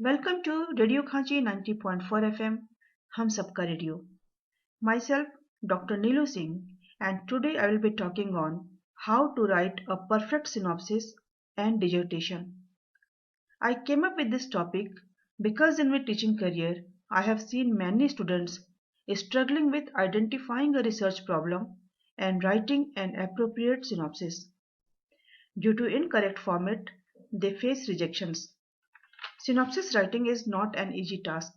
Welcome to Radio Khanchi 90.4 FM, Hum Sabka Radio. Myself, Dr. Neelu Singh, and today I will be talking on how to write a perfect synopsis and dissertation. I came up with this topic because in my teaching career, I have seen many students struggling with identifying a research problem and writing an appropriate synopsis. Due to incorrect format, they face rejections. Synopsis writing is not an easy task.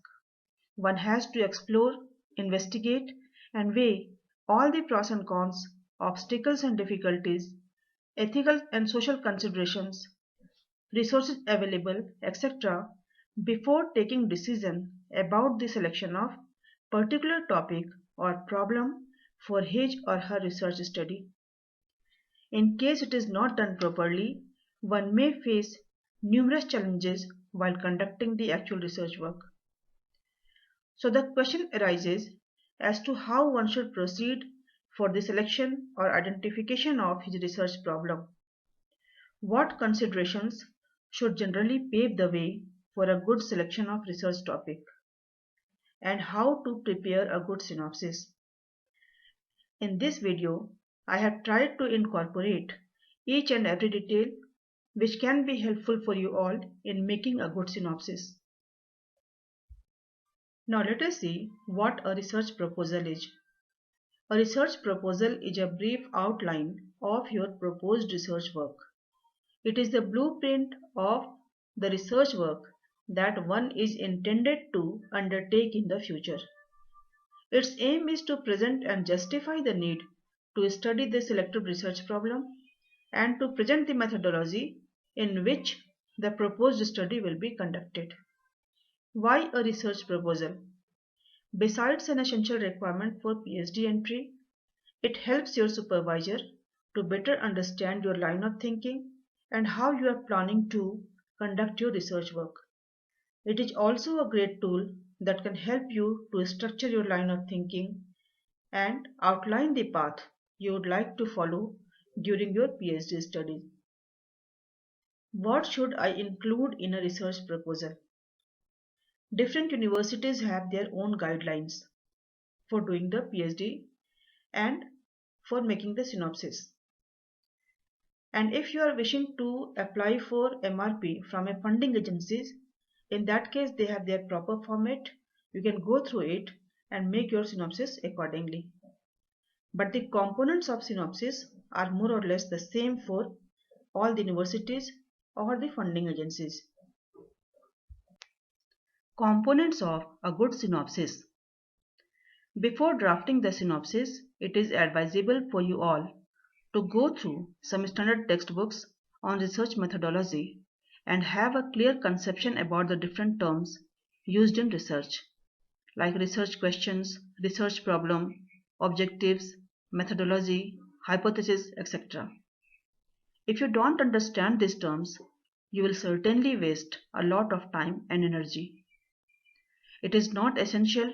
One has to explore, investigate, and weigh all the pros and cons, obstacles and difficulties, ethical and social considerations, resources available, etc., before taking decision about the selection of particular topic or problem for his or her research study. In case it is not done properly, one may face numerous challenges while conducting the actual research work. So the question arises as to how one should proceed for the selection or identification of his research problem. What considerations should generally pave the way for a good selection of research topic, and how to prepare a good synopsis. In this video, I have tried to incorporate each and every detail which can be helpful for you all in making a good synopsis. Now let us see what a research proposal is. A research proposal is a brief outline of your proposed research work. It is the blueprint of the research work that one is intended to undertake in the future. Its aim is to present and justify the need to study the selected research problem and to present the methodology in which the proposed study will be conducted. Why a research proposal? Besides an essential requirement for PhD entry, it helps your supervisor to better understand your line of thinking and how you are planning to conduct your research work. It is also a great tool that can help you to structure your line of thinking and outline the path you would like to follow during your PhD study. What should I include in a research proposal? Different universities have their own guidelines for doing the PhD and for making the synopsis. And if you are wishing to apply for MRP from a funding agencies, in that case they have their proper format. You can go through it and make your synopsis accordingly. But the components of synopsis are more or less the same for all the universities or the funding agencies. Components of a good synopsis. Before drafting the synopsis, it is advisable for you all to go through some standard textbooks on research methodology and have a clear conception about the different terms used in research, like research questions, research problem, objectives, methodology, hypothesis, etc. If you don't understand these terms, you will certainly waste a lot of time and energy. It is not essential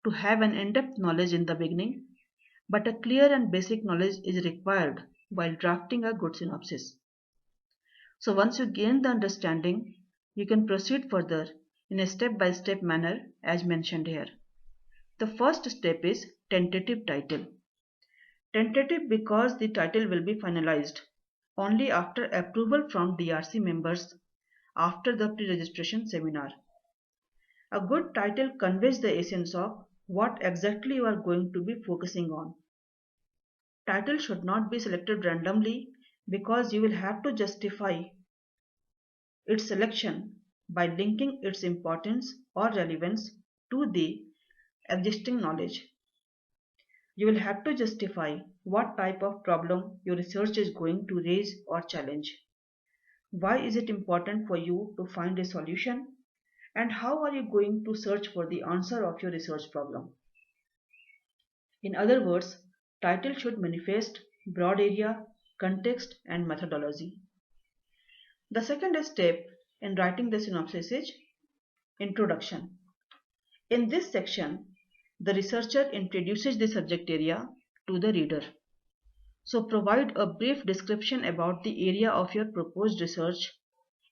to have an in-depth knowledge in the beginning, but a clear and basic knowledge is required while drafting a good synopsis. So once you gain the understanding, you can proceed further in a step-by-step manner as mentioned here. The first step is tentative title. Tentative because the title will be finalized only after approval from DRC members after the pre-registration seminar. A good title conveys the essence of what exactly you are going to be focusing on. Title should not be selected randomly because you will have to justify its selection by linking its importance or relevance to the existing knowledge. You will have to justify what type of problem your research is going to raise or challenge. Why is it important for you to find a solution? And how are you going to search for the answer of your research problem? In other words, title should manifest broad area, context, and methodology. The second step in writing the synopsis is introduction. In this section, the researcher introduces the subject area to the reader. So provide a brief description about the area of your proposed research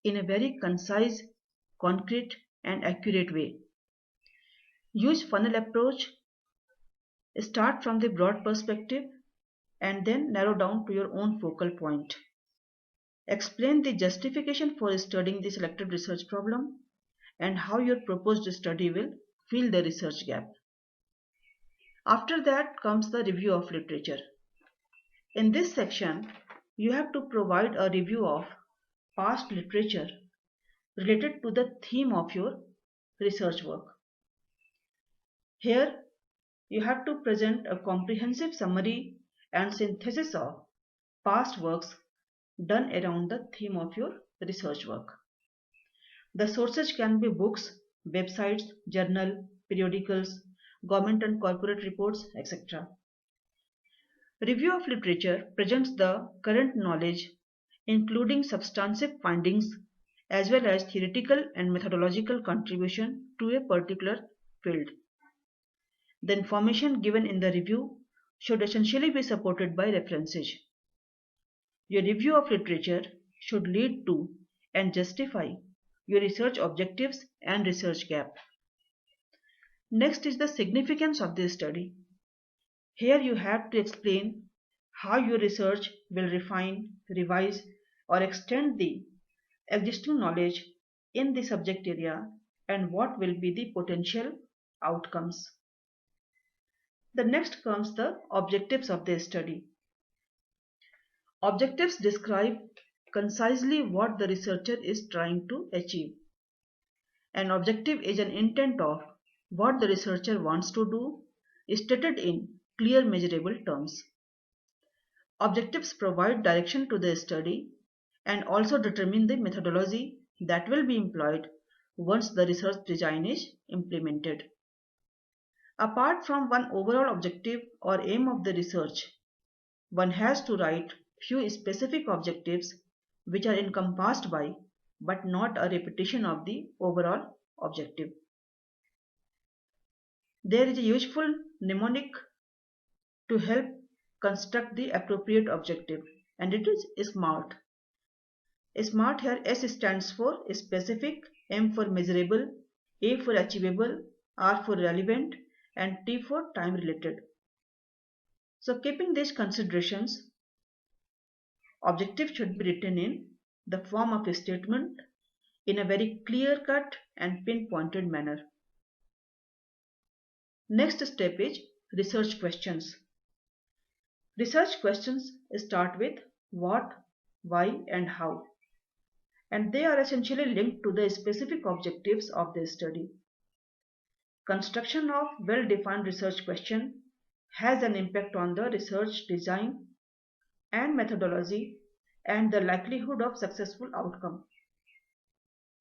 in a very concise, concrete, and accurate way. Use funnel approach. Start from the broad perspective and then narrow down to your own focal point. Explain the justification for studying the selected research problem and how your proposed study will fill the research gap. After that comes the review of literature. In this section, you have to provide a review of past literature related to the theme of your research work. Here, you have to present a comprehensive summary and synthesis of past works done around the theme of your research work. The sources can be books, websites, journal, periodicals, government and corporate reports, etc. Review of literature presents the current knowledge, including substantive findings as well as theoretical and methodological contribution to a particular field. The information given in the review should essentially be supported by references. Your review of literature should lead to and justify your research objectives and research gap. Next is the significance of this study. Here you have to explain how your research will refine, revise, or extend the existing knowledge in the subject area and what will be the potential outcomes. The next comes the objectives of the study. Objectives describe concisely what the researcher is trying to achieve. An objective is an intent of what the researcher wants to do, stated in clear measurable terms. Objectives provide direction to the study and also determine the methodology that will be employed once the research design is implemented. Apart from one overall objective or aim of the research, one has to write few specific objectives which are encompassed by but not a repetition of the overall objective. There is a useful mnemonic to help construct the appropriate objective, and it is SMART. SMART here, S stands for specific, M for measurable, A for achievable, R for relevant, and T for time related. So keeping these considerations, objective should be written in the form of a statement in a very clear-cut and pinpointed manner. Next step is research questions. Research questions start with what, why, and how, and they are essentially linked to the specific objectives of the study. Construction of well-defined research question has an impact on the research design and methodology and the likelihood of successful outcome.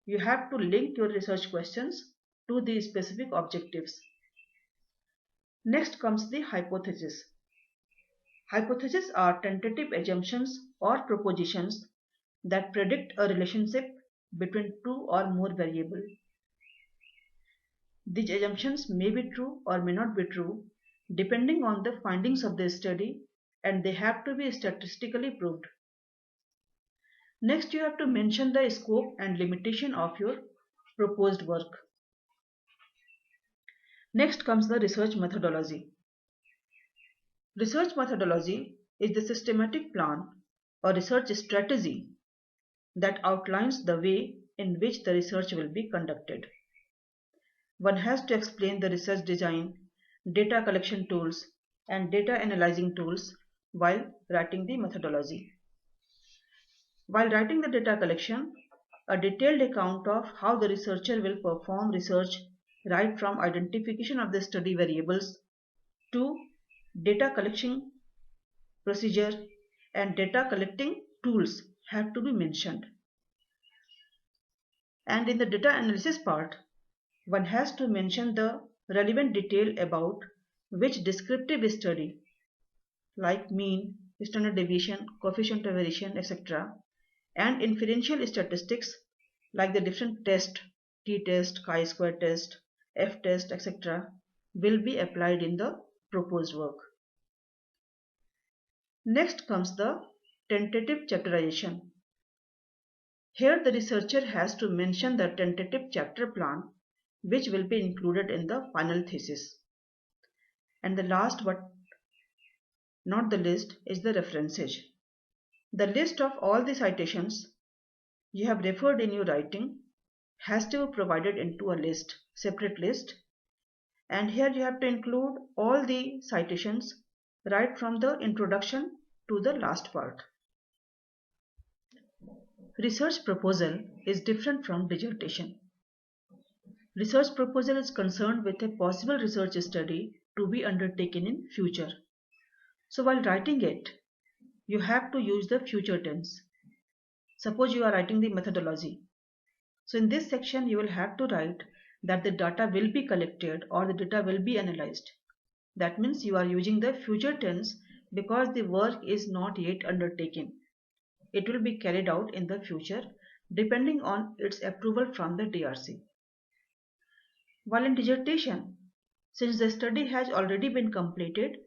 You have to link your research questions to the specific objectives. Next comes the hypothesis. Hypotheses are tentative assumptions or propositions that predict a relationship between two or more variables. These assumptions may be true or may not be true depending on the findings of the study, and they have to be statistically proved. Next, you have to mention the scope and limitation of your proposed work. Next comes the research methodology. Research methodology is the systematic plan or research strategy that outlines the way in which the research will be conducted. One has to explain the research design, data collection tools, and data analyzing tools while writing the methodology. While writing the data collection, a detailed account of how the researcher will perform research right from identification of the study variables to data collection procedure and data collecting tools have to be mentioned. And in the data analysis part, one has to mention the relevant detail about which descriptive study like mean, standard deviation, coefficient of variation, etc. and inferential statistics like the different tests, t-test, chi-square test, f-test, etc. will be applied in the proposed work. Next comes the tentative chapterization. Here the researcher has to mention the tentative chapter plan which will be included in the final thesis. And the last but not the least is the references. The list of all the citations you have referred in your writing has to be provided into a list, separate list, and here you have to include all the citations right from the introduction to the last part. Research proposal is different from dissertation. Research proposal is concerned with a possible research study to be undertaken in future. So while writing it, you have to use the future tense. Suppose you are writing the methodology. So in this section you will have to write that the data will be collected or the data will be analyzed. That means you are using the future tense because the work is not yet undertaken. It will be carried out in the future depending on its approval from the DRC. While in dissertation, since the study has already been completed,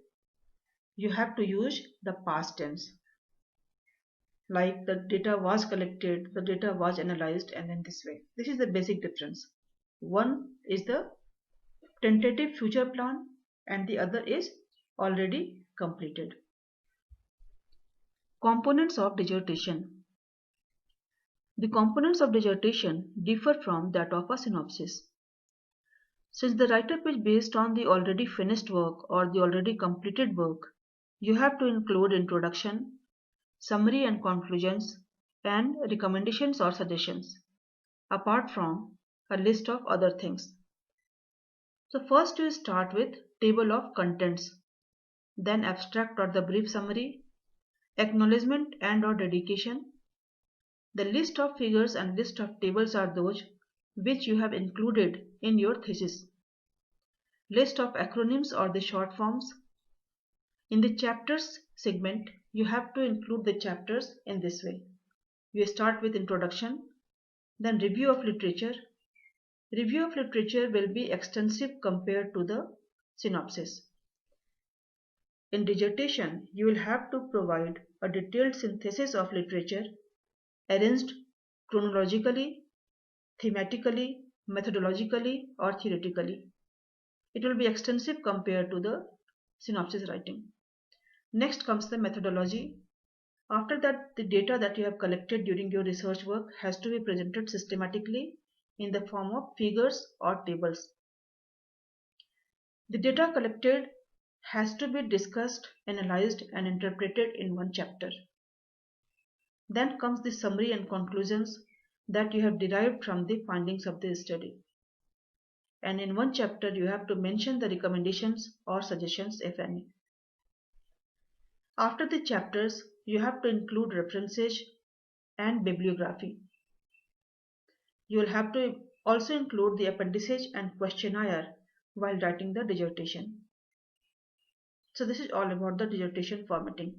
you have to use the past tense. Like the data was collected, the data was analyzed, and in this way. This is the basic difference. One is the tentative future plan and the other is already completed. Components of dissertation. The components of dissertation differ from that of a synopsis. Since the write-up is based on the already finished work or the already completed work, you have to include introduction, summary and conclusions, and recommendations or suggestions, apart from a list of other things. So first you start with table of contents, then abstract or the brief summary, acknowledgement and or dedication. The list of figures and list of tables are those which you have included in your thesis. List of acronyms or the short forms. In the chapters segment, you have to include the chapters in this way. You start with introduction, then review of literature. Review of literature will be extensive compared to the synopsis. In dissertation, you will have to provide a detailed synthesis of literature arranged chronologically, thematically, methodologically, or theoretically. It will be extensive compared to the synopsis writing. Next comes the methodology. After that, the data that you have collected during your research work has to be presented systematically in the form of figures or tables. The data collected has to be discussed, analyzed, and interpreted in one chapter. Then comes the summary and conclusions that you have derived from the findings of the study. And in one chapter, you have to mention the recommendations or suggestions, if any. After the chapters, you have to include references and bibliography. You will have to also include the appendices and questionnaire while writing the dissertation. So this is all about the dissertation formatting.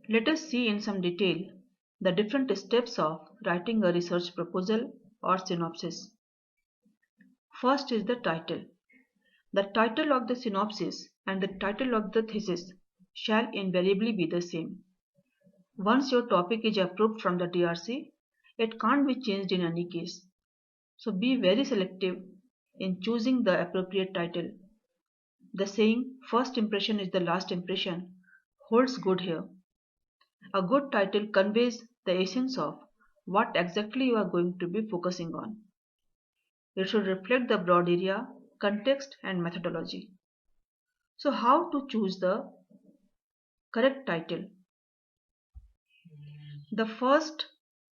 Let us see in some detail the different steps of writing a research proposal or synopsis. First is the title. The title of the synopsis and the title of the thesis shall invariably be the same. Once your topic is approved from the DRC, it can't be changed in any case. So be very selective in choosing the appropriate title. The saying, first impression is the last impression, holds good here. A good title conveys the essence of what exactly you are going to be focusing on. It should reflect the broad area, context, and methodology. So how to choose the correct title? The first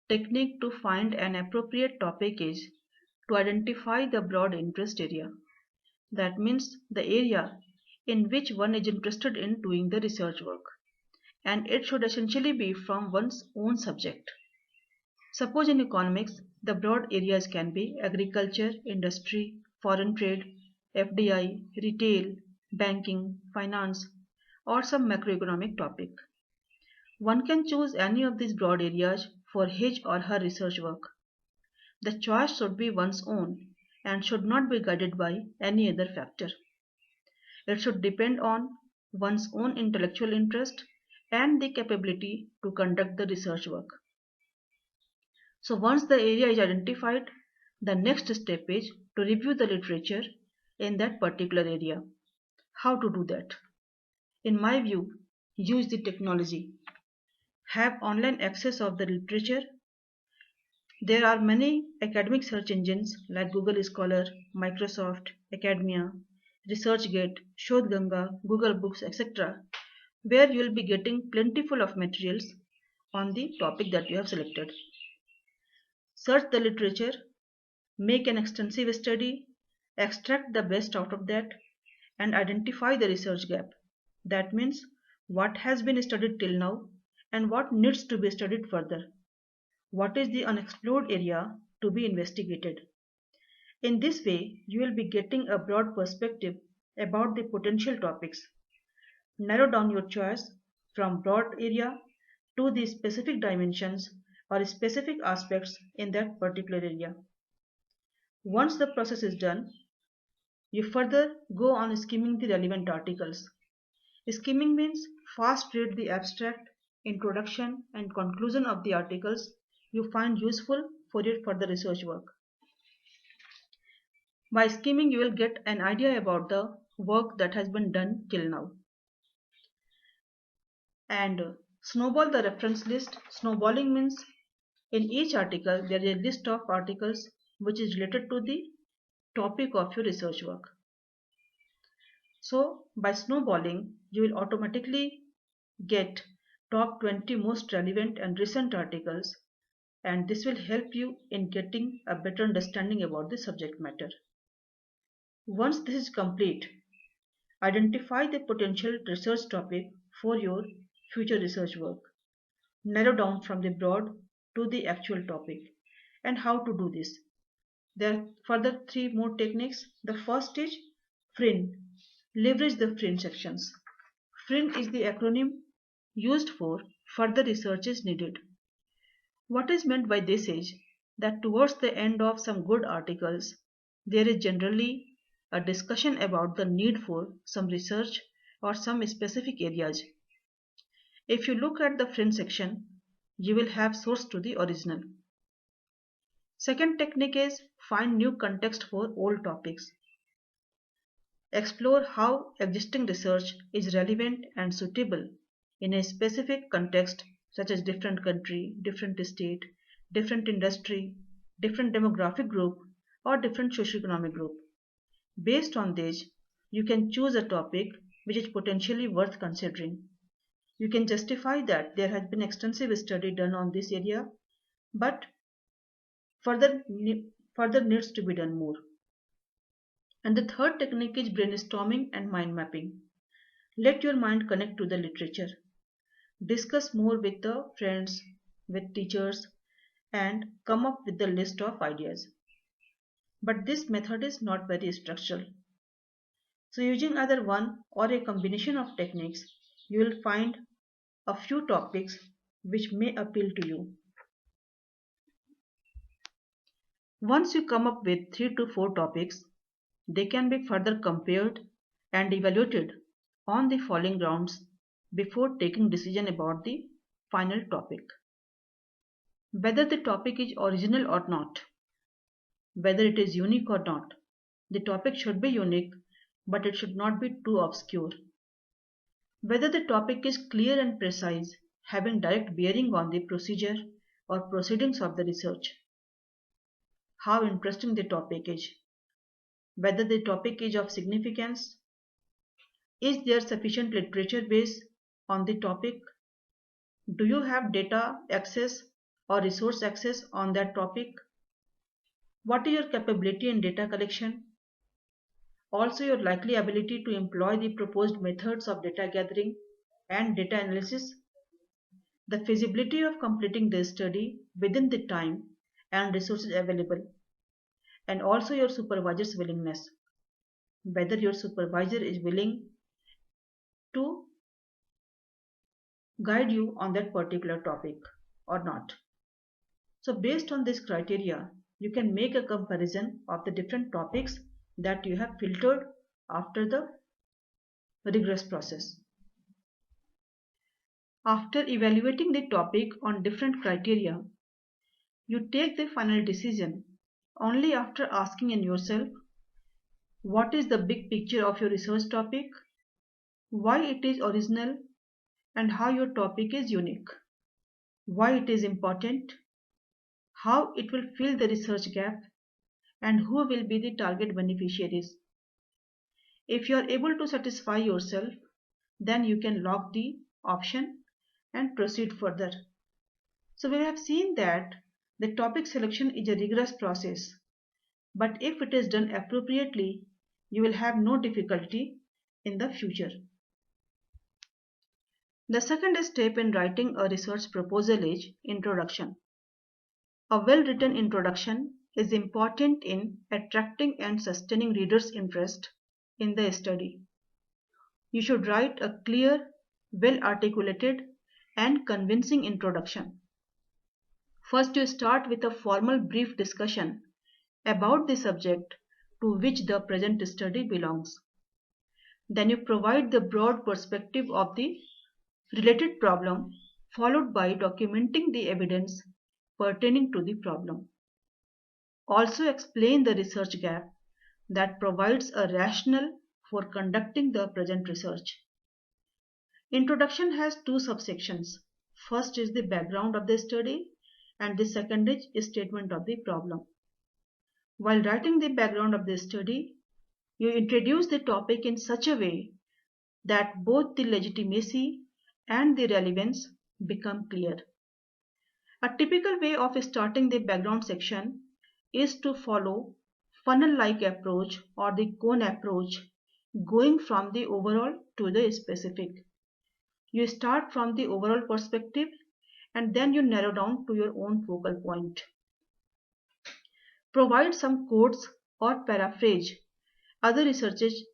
technique to find an appropriate topic is to identify the broad interest area. That means the area in which one is interested in doing the research work, and it should essentially be from one's own subject. Suppose in economics, the broad areas can be agriculture, industry, foreign trade, FDI, retail, banking, finance, or some macroeconomic topic. One can choose any of these broad areas for his or her research work. The choice should be one's own and should not be guided by any other factor. It should depend on one's own intellectual interest and the capability to conduct the research work. So once the area is identified, the next step is to review the literature in that particular area. How to do that? In my view, use the technology. Have online access of the literature. There are many academic search engines like Google Scholar, Microsoft, Academia, ResearchGate, Shodhganga, Google Books, etc., where you will be getting plentiful of materials on the topic that you have selected. Search the literature, make an extensive study, extract the best out of that, and identify the research gap. That means what has been studied till now and what needs to be studied further. What is the unexplored area to be investigated? In this way, you will be getting a broad perspective about the potential topics. Narrow down your choice from broad area to the specific dimensions or specific aspects in that particular area. Once the process is done, you further go on skimming the relevant articles. Skimming means fast read the abstract, introduction and conclusion of the articles you find useful for your further research work. By skimming, you will get an idea about the work that has been done till now. And snowball the reference list. Snowballing means in each article there is a list of articles which is related to the topic of your research work. So by snowballing, you will automatically get top 20 most relevant and recent articles, and this will help you in getting a better understanding about the subject matter. Once this is complete, identify the potential research topic for your future research work. Narrow down from the broad to the actual topic. And how to do this? There are further three more techniques. The first is FRIN. Leverage the FRIN sections. FRIN is the acronym used for further research is needed. What is meant by this is that towards the end of some good articles, there is generally a discussion about the need for some research or some specific areas. If you look at the FRIN section, you will have source to the original. Second technique is find new context for old topics. Explore how existing research is relevant and suitable in a specific context such as different country, different state, different industry, different demographic group or different socioeconomic group. Based on this, you can choose a topic which is potentially worth considering. You can justify that there has been extensive study done on this area, but further needs to be done more. And the third technique is brainstorming and mind mapping. Let your mind connect to the literature. Discuss more with the friends, with teachers, and come up with the list of ideas. But this method is not very structural. So using either one or a combination of techniques, you will find a few topics which may appeal to you. Once you come up with 3 to 4 topics, they can be further compared and evaluated on the following grounds before taking decision about the final topic. Whether the topic is original or not, whether it is unique or not. The topic should be unique, but it should not be too obscure. Whether the topic is clear and precise, having direct bearing on the procedure or proceedings of the research. How interesting the topic is. Whether the topic is of significance. Is there sufficient literature base on the topic? Do you have data access or resource access on that topic? What is your capability in data collection? Also, your likely ability to employ the proposed methods of data gathering and data analysis, the feasibility of completing the study within the time and resources available, and also your supervisor's willingness, whether your supervisor is willing to guide you on that particular topic or not. So based on this criteria, you can make a comparison of the different topics that you have filtered after the rigorous process. After evaluating the topic on different criteria, You take the final decision only after asking in yourself what is the big picture of your research topic, why it is original, and how your topic is unique, why it is important, how it will fill the research gap, and who will be the target beneficiaries. If you are able to satisfy yourself, then you can lock the option and proceed further. So we have seen that the topic selection is a rigorous process, but if it is done appropriately, you will have no difficulty in the future. The second step in writing a research proposal is introduction. A well-written introduction is important in attracting and sustaining readers' interest in the study. You should write a clear, well-articulated, and convincing introduction. First, you start with a formal brief discussion about the subject to which the present study belongs. Then you provide the broad perspective of the related problem, followed by documenting the evidence pertaining to the problem. Also explain the research gap that provides a rationale for conducting the present research. Introduction has two subsections. First is the background of the study and the second is statement of the problem. While writing the background of the study, you introduce the topic in such a way that both the legitimacy and the relevance become clear. A typical way of starting the background section is to follow funnel-like approach or the cone approach, going from the overall to the specific. You start from the overall perspective and then you narrow down to your own focal point. Provide some quotes or paraphrase other researches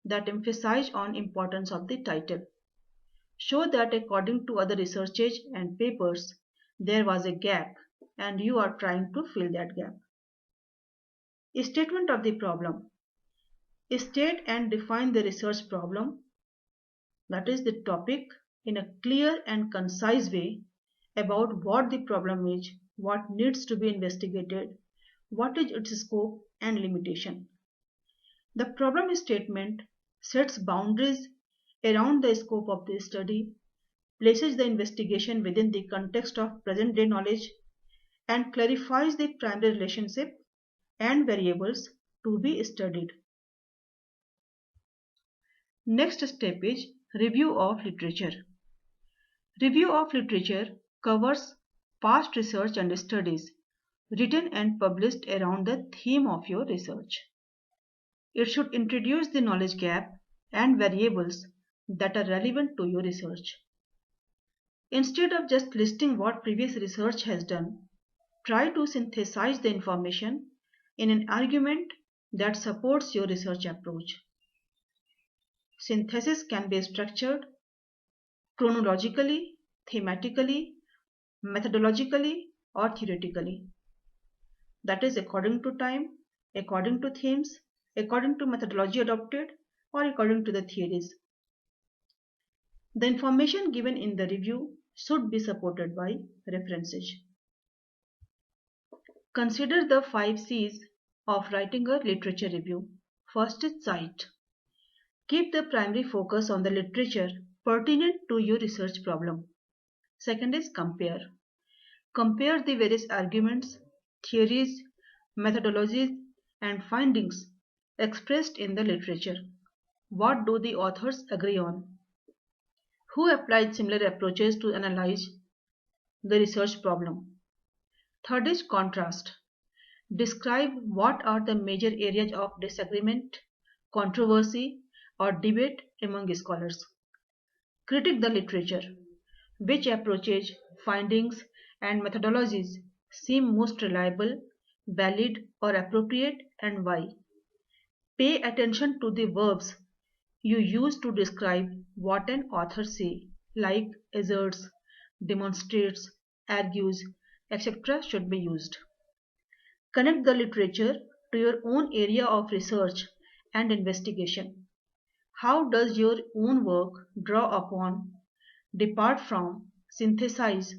that emphasize on importance of the title. Show that according to other researches and papers, there was a gap and you are trying to fill that gap. Statement of the problem. State and define the research problem, that is the topic, in a clear and concise way about what the problem is, what needs to be investigated, what is its scope and limitation. The problem statement sets boundaries around the scope of the study, places the investigation within the context of present day knowledge, and clarifies the primary relationship and variables to be studied. Next step is review of literature. Review of literature covers past research and studies written and published around the theme of your research. It should introduce the knowledge gap and variables that are relevant to your research. Instead of just listing what previous research has done, try to synthesize the information in an argument that supports your research approach. Synthesis can be structured chronologically, thematically, methodologically, or theoretically. That is according to time, according to themes, according to methodology adopted, or according to the theories. The information given in the review should be supported by references. Consider the 5 C's of writing a literature review. First is cite. Keep the primary focus on the literature pertinent to your research problem. Second is compare. Compare the various arguments, theories, methodologies, and findings expressed in the literature. What do the authors agree on? Who applied similar approaches to analyze the research problem? Third is contrast. Describe what are the major areas of disagreement, controversy, or debate among scholars. Critique the literature. Which approaches, findings, and methodologies seem most reliable, valid, or appropriate, and why? Pay attention to the verbs you use to describe what an author says, like asserts, demonstrates, argues, etc. should be used. Connect the literature to your own area of research and investigation. How does your own work draw upon, depart from, synthesize,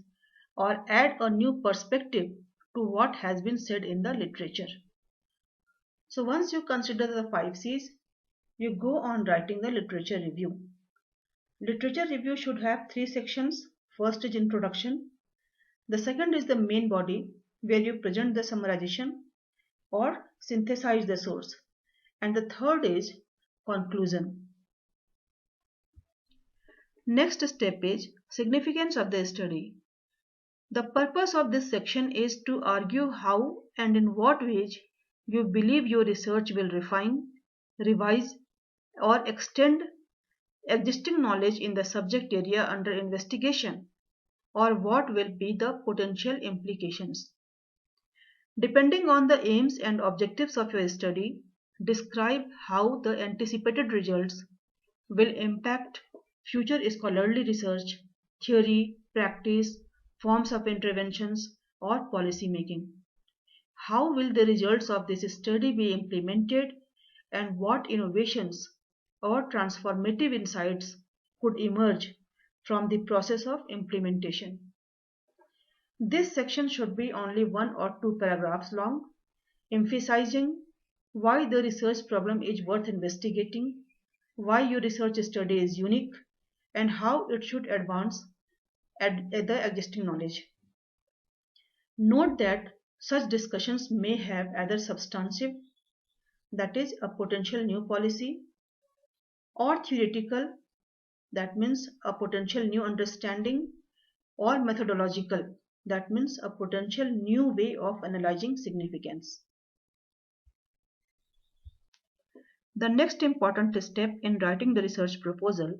or add a new perspective to what has been said in the literature. So once you consider the 5 C's, you go on writing the literature review. Literature review should have 3 sections. First is introduction. The second is the main body, where you present the summarization or synthesize the source. And the third is conclusion. Next step is significance of the study. The purpose of this section is to argue how and in what ways you believe your research will refine, revise, or extend existing knowledge in the subject area under investigation, or what will be the potential implications. Depending on the aims and objectives of your study, describe how the anticipated results will impact future scholarly research, theory, practice, forms of interventions, or policy making. How will the results of this study be implemented, and what innovations or transformative insights could emerge from the process of implementation. This section should be only 1 or 2 paragraphs long, emphasizing why the research problem is worth investigating, why your research study is unique, and how it should advance the existing knowledge. Note that such discussions may have either substantive, that is, a potential new policy, or theoretical, that means a potential new understanding, or methodological, that means a potential new way of analyzing significance. The next important step in writing the research proposal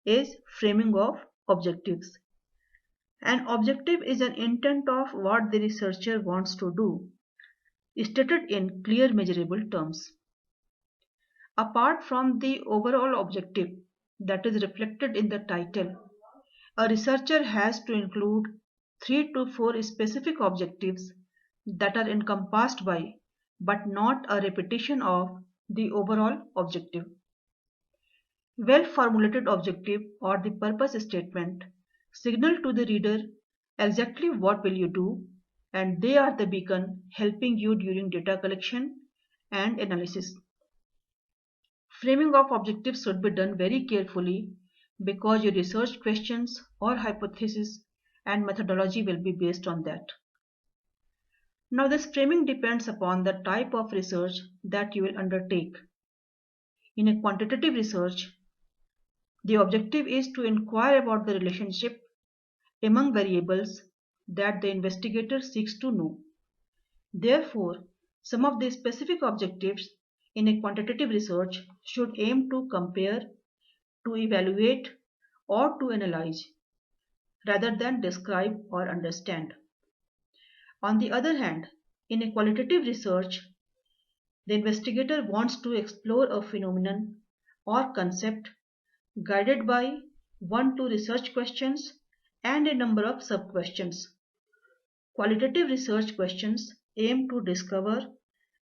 is framing of objectives. An objective is an intent of what the researcher wants to do, stated in clear measurable terms. Apart from the overall objective that is reflected in the title, a researcher has to include 3 to 4 specific objectives that are encompassed by, but not a repetition of, the overall objective. Well-formulated objective or the purpose statement signal to the reader exactly what will you do, and they are the beacon helping you during data collection and analysis. Framing of objectives should be done very carefully because your research questions or hypothesis and methodology will be based on that. Now this framing depends upon the type of research that you will undertake. In a quantitative research, the objective is to inquire about the relationship among variables that the investigator seeks to know. Therefore, some of the specific objectives in a quantitative research should aim to compare, to evaluate, or to analyze, rather than describe or understand. On the other hand, in a qualitative research, the investigator wants to explore a phenomenon or concept guided by 1 to research questions and a number of sub-questions. Qualitative research questions aim to discover,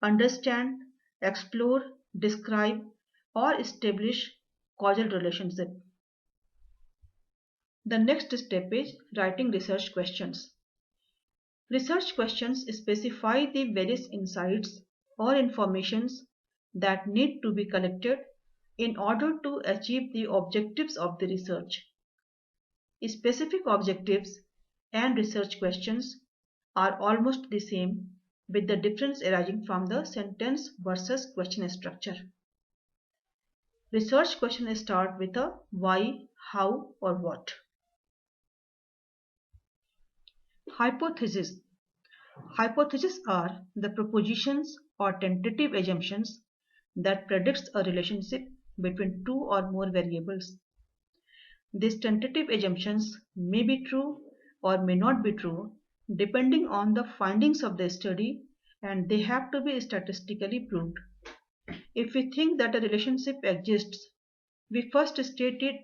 understand, explore, describe, or establish causal relationship. The next step is writing research questions. Research questions specify the various insights or informations that need to be collected in order to achieve the objectives of the research. Specific objectives and research questions are almost the same, with the difference arising from the sentence versus question structure. Research questions start with a why, how, or what. Hypotheses. Hypotheses are the propositions or tentative assumptions that predicts a relationship between 2 or more variables. These tentative assumptions may be true or may not be true depending on the findings of the study, and they have to be statistically proved. If we think that a relationship exists, we first state it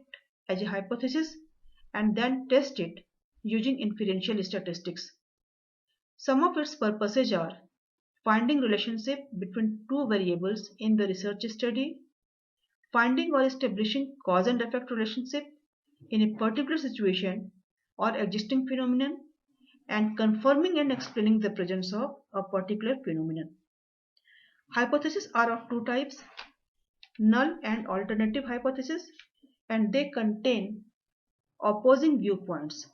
as a hypothesis and then test it using inferential statistics. Some of its purposes are finding relationship between 2 variables in the research study, finding or establishing cause and effect relationship in a particular situation or existing phenomenon, and confirming and explaining the presence of a particular phenomenon. Hypotheses are of two types, null and alternative hypothesis, and they contain opposing viewpoints.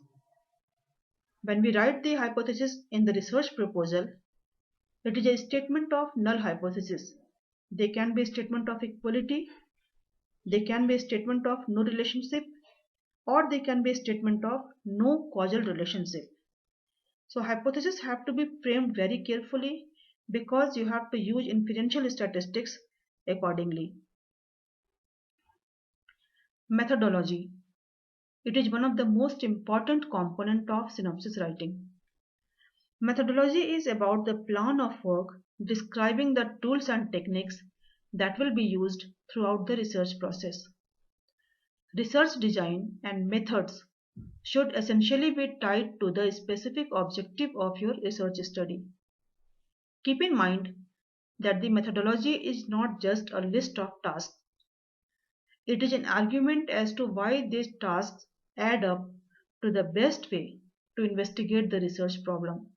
When we write the hypothesis in the research proposal, it is a statement of null hypothesis. They can be a statement of equality, they can be a statement of no relationship, or they can be a statement of no causal relationship. So hypotheses have to be framed very carefully because you have to use inferential statistics accordingly. Methodology. It is one of the most important component of synopsis writing. Methodology is about the plan of work describing the tools and techniques that will be used throughout the research process. Research design and methods should essentially be tied to the specific objective of your research study. Keep in mind that the methodology is not just a list of tasks. It is an argument as to why these tasks add up to the best way to investigate the research problem.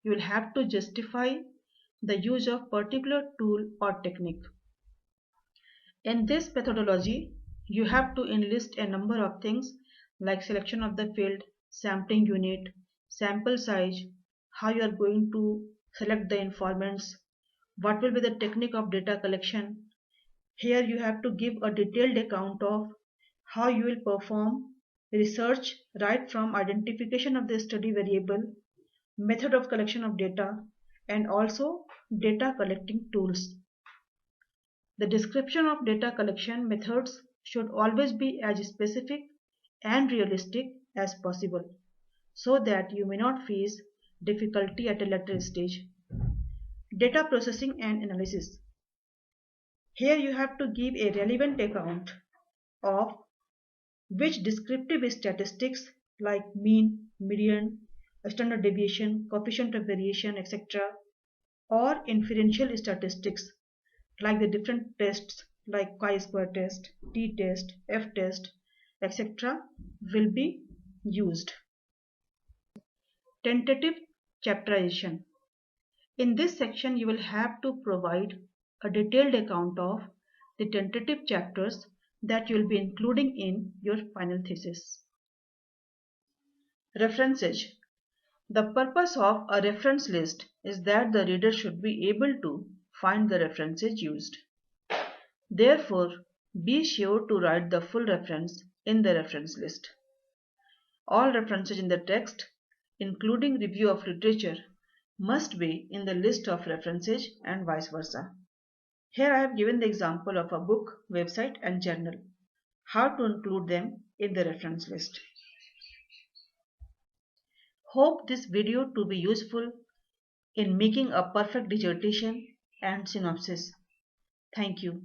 You will have to justify the use of particular tool or technique. In this methodology, you have to enlist a number of things like selection of the field, sampling unit, sample size, how you are going to select the informants, what will be the technique of data collection. Here you have to give a detailed account of how you will perform research right from identification of the study variable, method of collection of data, and also data collecting tools. The description of data collection methods should always be as specific and realistic as possible so that you may not face difficulty at a later stage. Data processing and analysis. Here you have to give a relevant account of which descriptive statistics like mean, median, standard deviation, coefficient of variation, etc., or inferential statistics like the different tests like chi-square test, t-test, f-test, etc. will be used. Tentative chapterization. In this section you will have to provide a detailed account of the tentative chapters that you will be including in your final thesis. References. The purpose of a reference list is that the reader should be able to find the references used. Therefore, be sure to write the full reference in the reference list. All references in the text, including review of literature, must be in the list of references and vice versa. Here I have given the example of a book, website and journal. How to include them in the reference list. Hope this video to be useful in making a perfect dissertation and synopsis. Thank you.